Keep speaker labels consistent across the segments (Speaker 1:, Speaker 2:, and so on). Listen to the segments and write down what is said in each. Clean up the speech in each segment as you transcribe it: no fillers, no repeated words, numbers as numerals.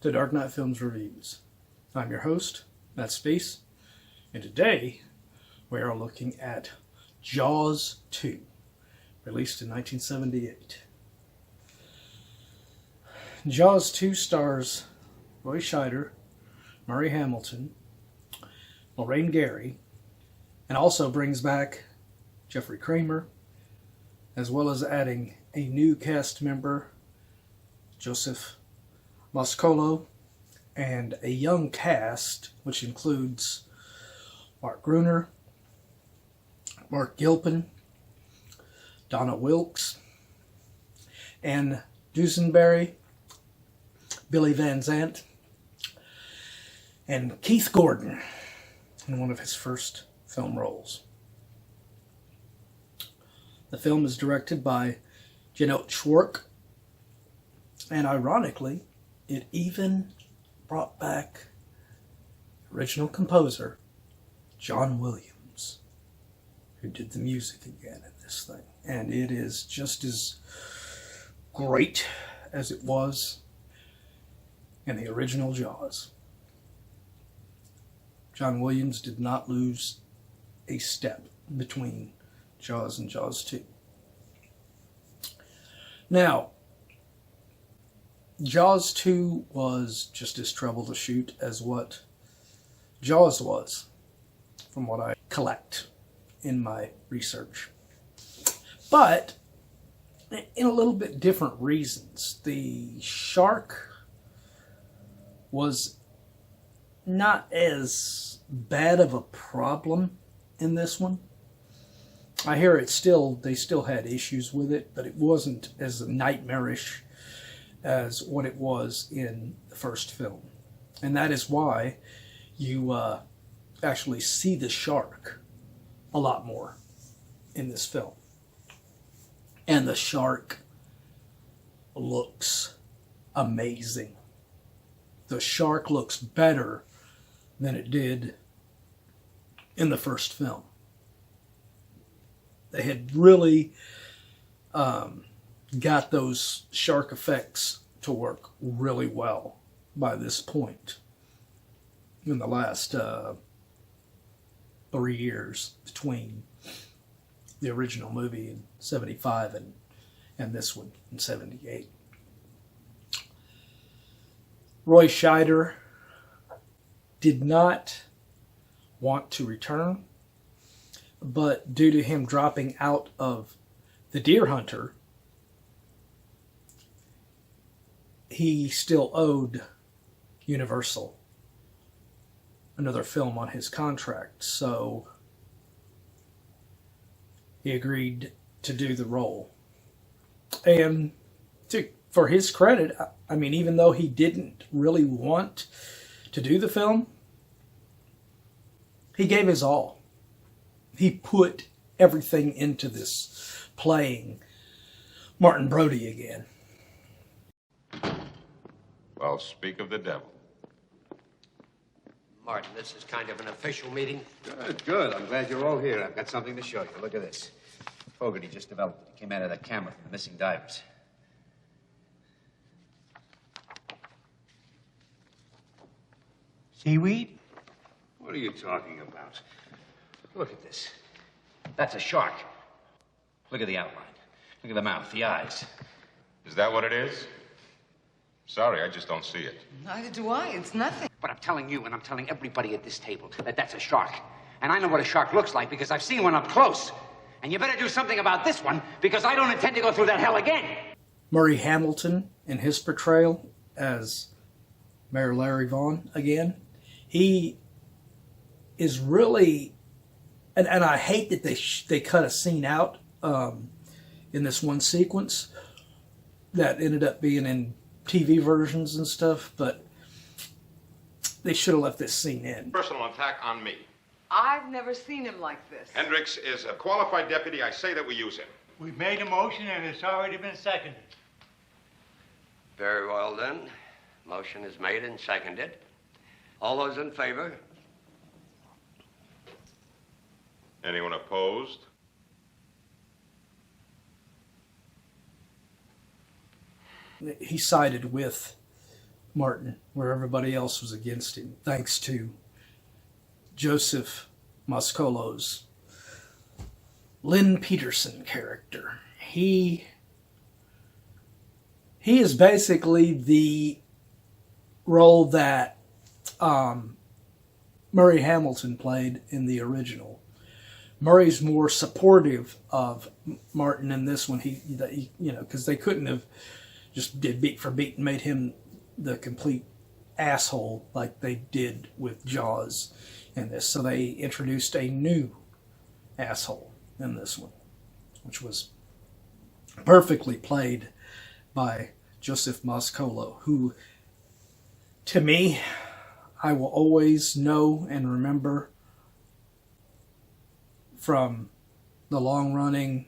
Speaker 1: to Dark Knight Films Reviews. I'm your host, Matt Space, and today we are looking at Jaws 2, released in 1978. Jaws 2 stars Roy Scheider, Murray Hamilton, Lorraine Gary, and also brings back Jeffrey Kramer, as well as adding a new cast member, Joseph Moscolo, and a young cast, which includes Mark Gruner, Mark Gilpin, Donna Wilkes, Ann Dusenberry, Billy Van Zandt, and Keith Gordon in one of his first film roles. The film is directed by Janelt Schwark, and ironically, it even brought back original composer John Williams, who did the music again in this thing. And it is just as great as it was in the original Jaws. John Williams did not lose a step between Jaws and Jaws 2. Now, Jaws 2 was just as trouble to shoot as what Jaws was, from what I collect in my research. But, in a little bit different reasons. The shark was not as bad of a problem in this one. I hear they still had issues with it, but it wasn't as nightmarish as what it was in the first film. And that is why you actually see the shark a lot more in this film. And the shark looks amazing. The shark looks better than it did in the first film. They had really got those shark effects to work really well by this point in the last 3 years between the original movie in 75 and this one in 78. Roy Scheider did not want to return, but due to him dropping out of The Deer Hunter, he still owed Universal another film on his contract, so he agreed to do the role. And for his credit, I mean, even though he didn't really want to do the film, he gave his all. He put everything into this, playing Martin Brody again.
Speaker 2: Well, speak of the devil.
Speaker 3: Martin, this is kind of an official meeting.
Speaker 4: Good, good. I'm glad you're all here. I've got something to show you. Look at this. Fogarty just developed it. It came out of that camera from the missing divers.
Speaker 3: Seaweed?
Speaker 4: What are you talking about?
Speaker 3: Look at this. That's a shark. Look at the outline. Look at the mouth, the eyes.
Speaker 2: Is that what it is? Sorry, I just don't see it.
Speaker 5: Neither do I. It's nothing.
Speaker 3: But I'm telling you, and I'm telling everybody at this table, that that's a shark. And I know what a shark looks like because I've seen one up close. And you better do something about this one because I don't intend to go through that hell again.
Speaker 1: Murray Hamilton, in his portrayal as Mayor Larry Vaughn again, he is really, and I hate that they cut a scene out in this one sequence that ended up being in TV versions and stuff, but they should have left this scene in.
Speaker 2: Personal attack on me.
Speaker 5: I've never seen him like this.
Speaker 2: Hendricks is a qualified deputy. I say that we use him.
Speaker 6: We've made a motion and it's already been seconded.
Speaker 3: Very well, then. Motion is made and seconded. All those in favor?
Speaker 2: Anyone opposed?
Speaker 1: He sided with Martin, where everybody else was against him, thanks to Joseph Mascolo's Lynn Peterson character. He is basically the role that Murray Hamilton played in the original. Murray's more supportive of Martin in this one. He because they couldn't have just did beat for beat and made him the complete asshole like they did with Jaws in this. So they introduced a new asshole in this one, which was perfectly played by Joseph Mascolo, who, to me, I will always know and remember from the long-running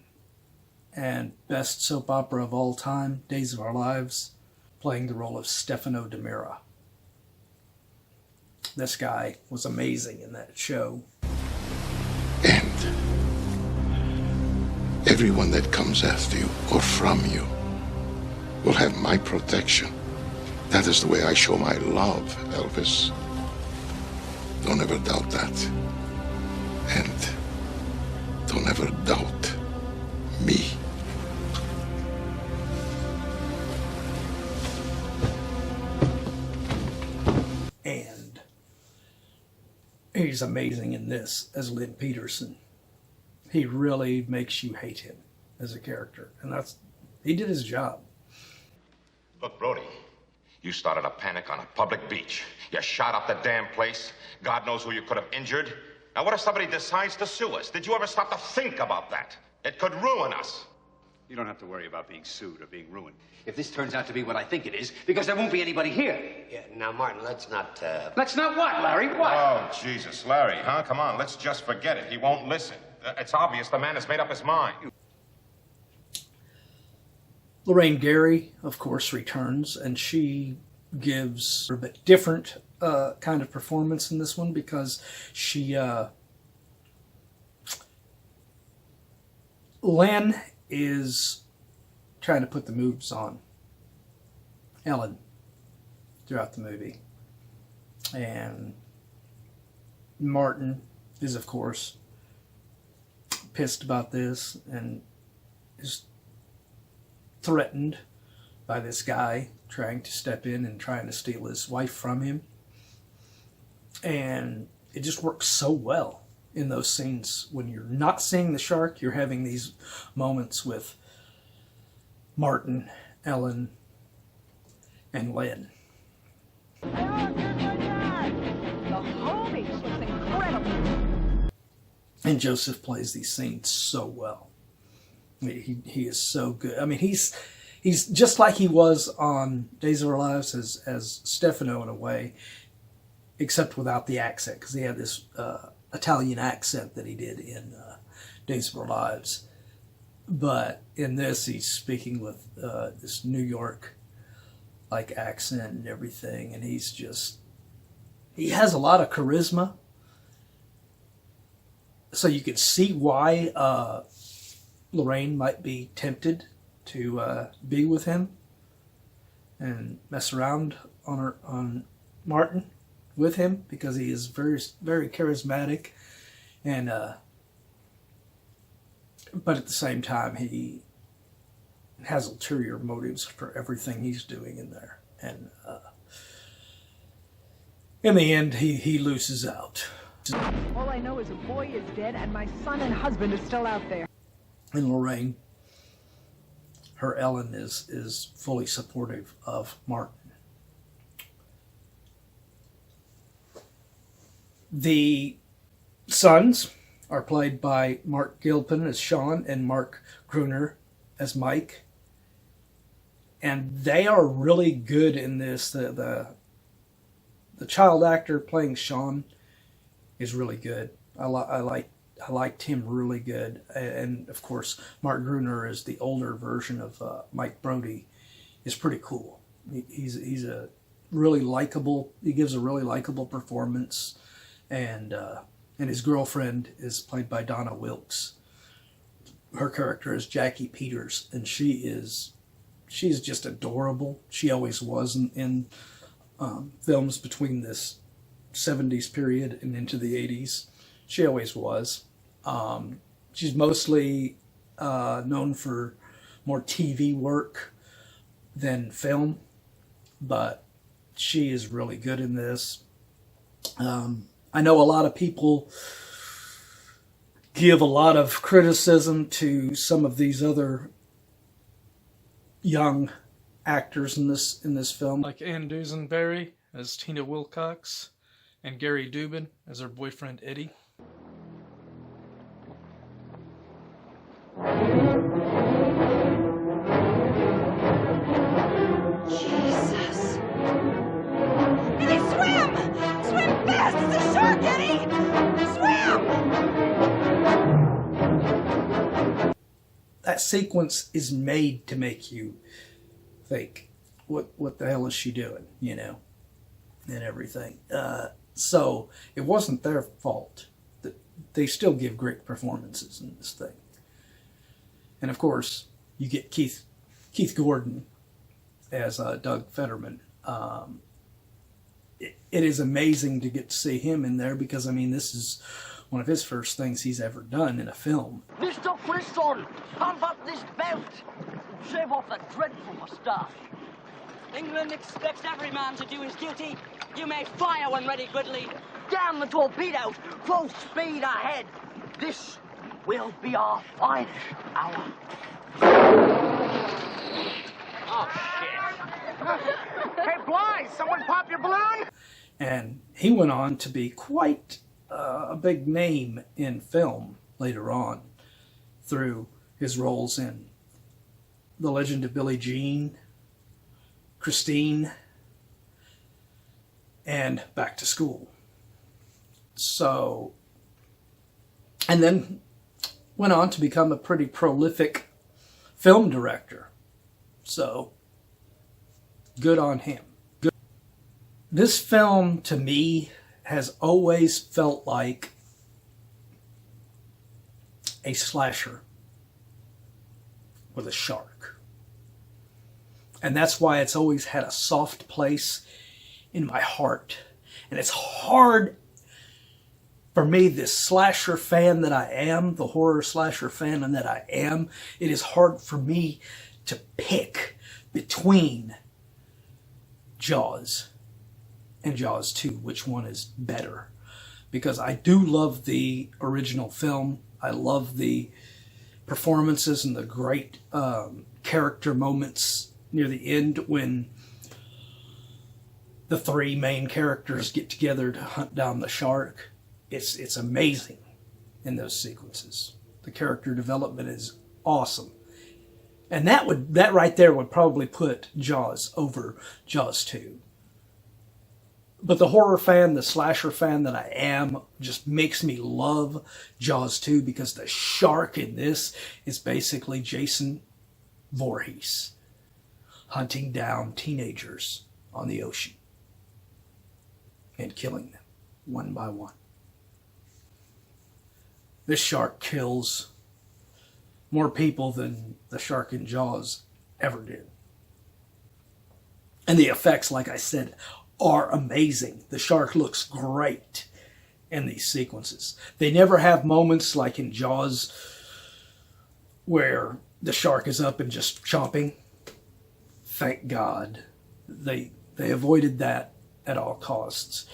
Speaker 1: and best soap opera of all time, Days of Our Lives, playing the role of Stefano DiMera. This guy was amazing in that show.
Speaker 7: And everyone that comes after you or from you will have my protection. That is the way I show my love, Elvis. Don't ever doubt that. And don't ever doubt me.
Speaker 1: And he's amazing in this as Lynn Peterson. He really makes you hate him as a character. And he did his job.
Speaker 2: Look, Brody, you started a panic on a public beach. You shot up the damn place. God knows who you could have injured. Now, what if somebody decides to sue us? Did you ever stop to think about that? It could ruin us.
Speaker 4: You don't have to worry about being sued or being ruined.
Speaker 3: If this turns out to be what I think it is, because there won't be anybody here.
Speaker 8: Yeah, now, Martin, let's not,
Speaker 3: Let's not what, Larry? What?
Speaker 2: Oh, Jesus, Larry, huh? Come on, let's just forget it. He won't listen. It's obvious the man has made up his mind.
Speaker 1: Lorraine Gary, of course, returns, and she gives a bit different kind of performance in this one because she... Lynn is trying to put the moves on Ellen throughout the movie. And Martin is, of course, pissed about this and is threatened by this guy trying to step in and trying to steal his wife from him. And it just works so well in those scenes. When you're not seeing the shark, you're having these moments with Martin, Ellen, and Lynn.
Speaker 9: The whole beach looks incredible.
Speaker 1: And Joseph plays these scenes so well. He is so good. I mean, he's just like he was on Days of Our Lives as Stefano in a way, except without the accent, because he had this Italian accent that he did in Days of Our Lives. But in this, he's speaking with this New York-like accent and everything, and he has a lot of charisma. So you can see why Lorraine might be tempted to be with him and mess around on Martin with him, because he is very, very charismatic, and but at the same time he has ulterior motives for everything he's doing in there, and in the end he loses out.
Speaker 9: All I know is a boy is dead and my son and husband is still out there.
Speaker 1: And Lorraine, her Ellen, is fully supportive of Martin. The sons are played by Mark Gilpin as Sean and Mark Gruner as Mike. And they are really good in this. The child actor playing Sean is really good. I liked him really good. And of course, Mark Gruner is the older version of Mike Brody. Is pretty cool. He's a really likable. He gives a really likable performance. And his girlfriend is played by Donna Wilkes. Her character is Jackie Peters, and she's just adorable. She always was in films between this 70s period and into the 80s. She always was. She's mostly known for more TV work than film, but she is really good in this. I know a lot of people give a lot of criticism to some of these other young actors in this film, like Ann Dusenberry as Tina Wilcox and Gary Dubin as her boyfriend Eddie.
Speaker 10: Jesus! Eddie, swim! Swim fast! It's a shark, Eddie! Swim!
Speaker 1: That sequence is made to make you think, what the hell is she doing, you know, and everything. So it wasn't their fault. They still give great performances in this thing. And of course, you get Keith Gordon as Doug Fetterman. It is amazing to get to see him in there because, I mean, this is one of his first things he's ever done in a film.
Speaker 11: Mr. Friston, how about this belt? Shave off that dreadful moustache. England expects every man to do his duty. You may fire when ready, Gridley. Damn the torpedoes! Full speed ahead. This will be our finest hour.
Speaker 10: Oh, shit. Hey, Blythe, someone pop your balloon?
Speaker 1: And he went on to be quite a big name in film later on through his roles in The Legend of Billie Jean, Christine, and Back to School. So, and then went on to become a pretty prolific film director. So, good on him. Good. This film, to me, has always felt like a slasher with a shark. And that's why it's always had a soft place in my heart. And it's hard for me, this slasher fan that I am, the horror slasher fan that I am, it is hard for me to pick between Jaws and Jaws 2, which one is better. Because I do love the original film. I love the performances and the great character moments near the end when the three main characters get together to hunt down the shark. It's amazing in those sequences. The character development is awesome. And that right there would probably put Jaws over Jaws 2. But the horror fan, the slasher fan that I am, just makes me love Jaws 2 because the shark in this is basically Jason Voorhees hunting down teenagers on the ocean and killing them one by one. This shark kills more people than the shark in Jaws ever did. And the effects, like I said, are amazing. The shark looks great in these sequences. They never have moments like in Jaws where the shark is up and just chomping. Thank God. They avoided that at all costs.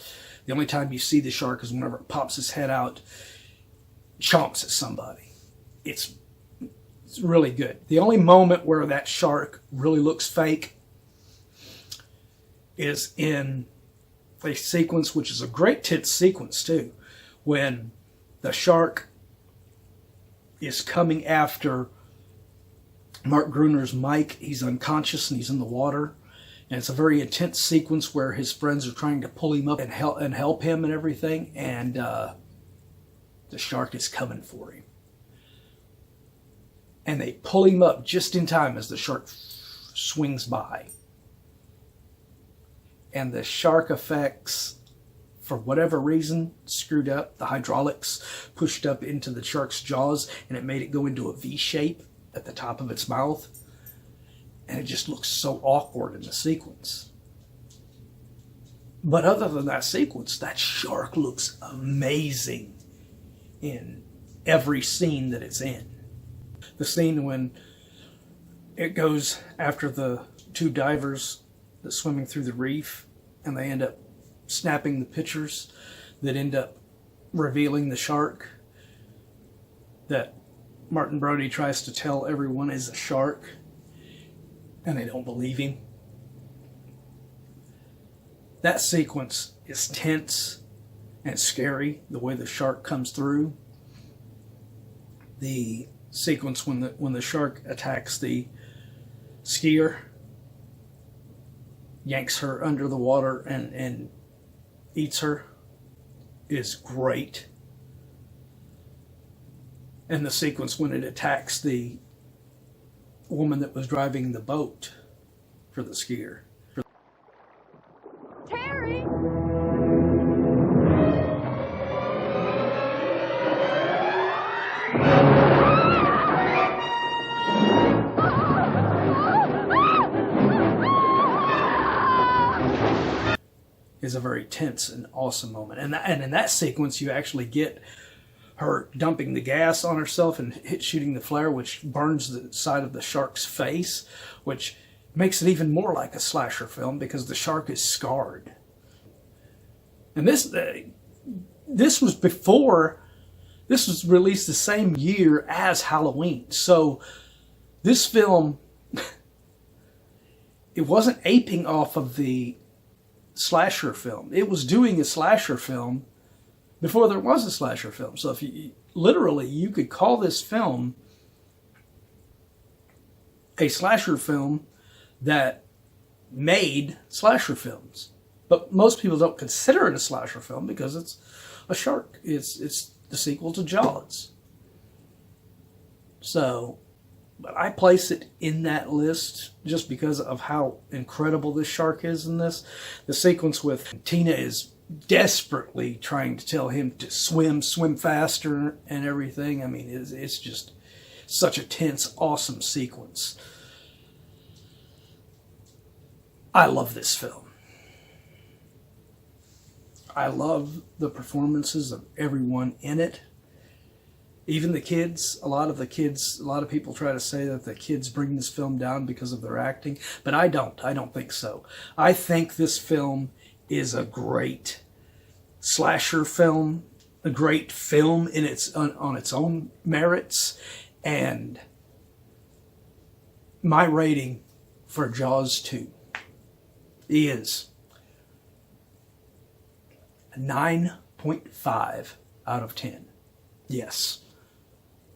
Speaker 1: The only time you see the shark is whenever it pops its head out, chomps at somebody. It's really good. The only moment where that shark really looks fake is in a sequence, which is a great tit sequence too, when the shark is coming after Mark Gruner's Mike. He's unconscious and he's in the water. And it's a very intense sequence where his friends are trying to pull him up and help him and everything. And the shark is coming for him. And they pull him up just in time as the shark swings by. And the shark effects, for whatever reason, screwed up. The hydraulics pushed up into the shark's jaws and it made it go into a V shape at the top of its mouth. And it just looks so awkward in the sequence. But other than that sequence, that shark looks amazing in every scene that it's in. The scene when it goes after the two divers that's swimming through the reef, and they end up snapping the pictures that end up revealing the shark that Martin Brody tries to tell everyone is a shark, and they don't believe him. That sequence is tense and scary, the way the shark comes through. The sequence when the shark attacks the skier, yanks her under the water and eats her, is great. And the sequence when it attacks the woman that was driving the boat for the skier.
Speaker 9: Terry!
Speaker 1: Is a very tense and awesome moment. And in that sequence, you actually get her dumping the gas on herself and shooting the flare, which burns the side of the shark's face, which makes it even more like a slasher film because the shark is scarred. And this was released the same year as Halloween. So this film, it wasn't aping off of the slasher film. It was doing a slasher film before there was a slasher film. So if you literally, you could call this film a slasher film that made slasher films. But most people don't consider it a slasher film because it's a shark. It's the sequel to Jaws. So, but I place it in that list just because of how incredible this shark is in this. The sequence with Tina is desperately trying to tell him to swim faster and everything. I mean, it's just such a tense, awesome sequence. I love this film. I love the performances of everyone in it. Even the kids, a lot of people try to say that the kids bring this film down because of their acting, but I don't think so. I think this film is a great slasher film, a great film on its own merits, and my rating for Jaws 2 is a 9.5 out of 10. Yes,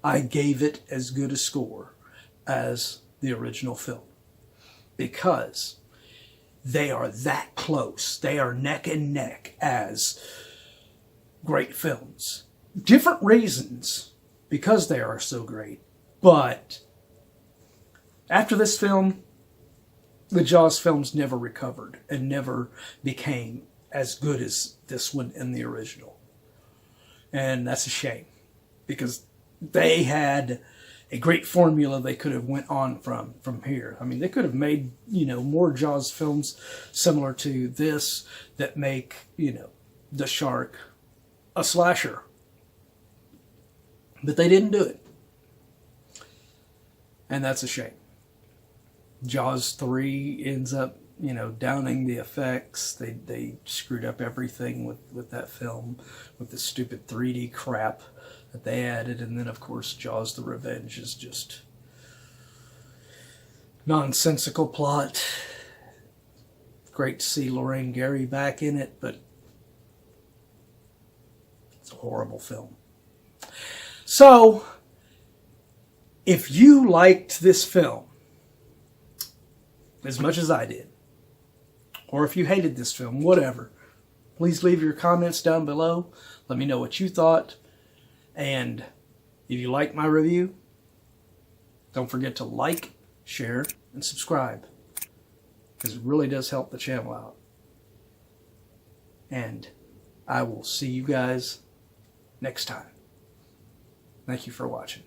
Speaker 1: I gave it as good a score as the original film because they are that close. They are neck and neck as great films. Different reasons because they are so great. But after this film, the Jaws films never recovered and never became as good as this one in the original. And that's a shame because they had a great formula they could have went on from here. I mean, they could have made, more Jaws films similar to this that make, the shark a slasher. But they didn't do it. And that's a shame. Jaws 3 ends up, downing the effects. They screwed up everything with that film, with the stupid 3D crap that they added. And then, of course, Jaws the Revenge is just nonsensical plot. Great to see Lorraine Gary back in it, but it's a horrible film. So, if you liked this film as much as I did, or if you hated this film, whatever, please leave your comments down below. Let me know what you thought. And if you like my review, don't forget to like, share, and subscribe, because it really does help the channel out. And I will see you guys next time. Thank you for watching.